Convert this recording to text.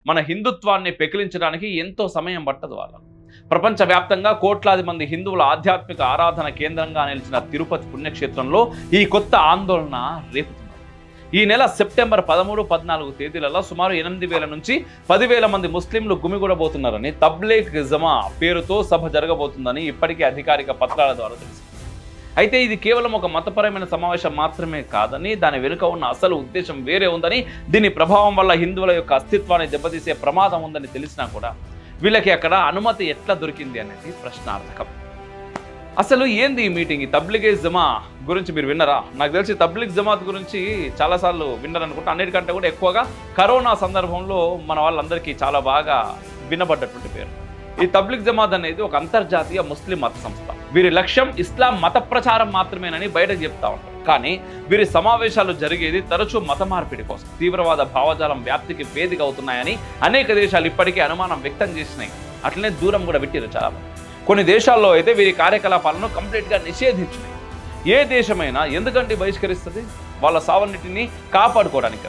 మన హిందుత్వాన్ని పెకిలించడానికి ఎంతో సమయం పట్టదు వాళ్ళకు. ప్రపంచవ్యాప్తంగా కోట్లాది మంది హిందువుల ఆధ్యాత్మిక ఆరాధన కేంద్రంగా నిలిచిన తిరుపతి పుణ్యక్షేత్రంలో ఈ కొత్త ఆందోళన రేపుతున్నారు. ఈ నెల సెప్టెంబర్ 13, 14 తేదీలలో సుమారు 8,000 నుంచి 10,000 మంది ముస్లింలు గుమిగూడబోతున్నారని, తబ్లీగ్ జమా పేరుతో సభ జరగబోతుందని ఇప్పటికే అధికారిక పత్రాల ద్వారా తెలిసింది. అయితే ఇది కేవలం ఒక మతపరమైన సమావేశం మాత్రమే కాదని, దాని వెనుక ఉన్న అసలు ఉద్దేశం వేరే ఉందని, దీని ప్రభావం వల్ల హిందువుల యొక్క అస్తిత్వాన్ని దెబ్బతీసే ప్రమాదం ఉందని తెలిసినా కూడా వీళ్ళకి అక్కడ అనుమతి ఎట్లా దొరికింది అనేది ప్రశ్నార్థకం. అసలు ఏంది ఈ మీటింగ్? ఈ తబ్లీగ్ జమా గురించి మీరు విన్నారా? నాకు తెలిసి తబ్లీగ్ జమాత్ గురించి చాలాసార్లు విన్నారనుకుంటా. అన్నిటికంటే కూడా ఎక్కువగా కరోనా సందర్భంలో మన వాళ్ళందరికీ చాలా బాగా వినబడ్డటువంటి పేరు. ఈ తబ్లీగ్ జమాత్ అనేది ఒక అంతర్జాతీయ ముస్లిం మత సంస్థ. వీరి లక్ష్యం ఇస్లాం మత ప్రచారం మాత్రమేనని బయటకు చెప్తా ఉంటారు. కానీ వీరి సమావేశాలు జరిగేది తరచూ మత మార్పిడి కోసం, తీవ్రవాద భావజాలం వ్యాప్తికి వేదిక అవుతున్నాయని అనేక దేశాలు ఇప్పటికే అనుమానం వ్యక్తం చేసినాయి. అట్లనే దూరం కూడా పెట్టారు చాలా మంది. కొన్ని దేశాల్లో అయితే వీరి కార్యకలాపాలను కంప్లీట్గా నిషేధించినాయి. ఏ దేశమైనా ఎందుకంటే బహిష్కరిస్తుంది? వాళ్ళ సావన్నిటిని కాపాడుకోవడానికి కదా.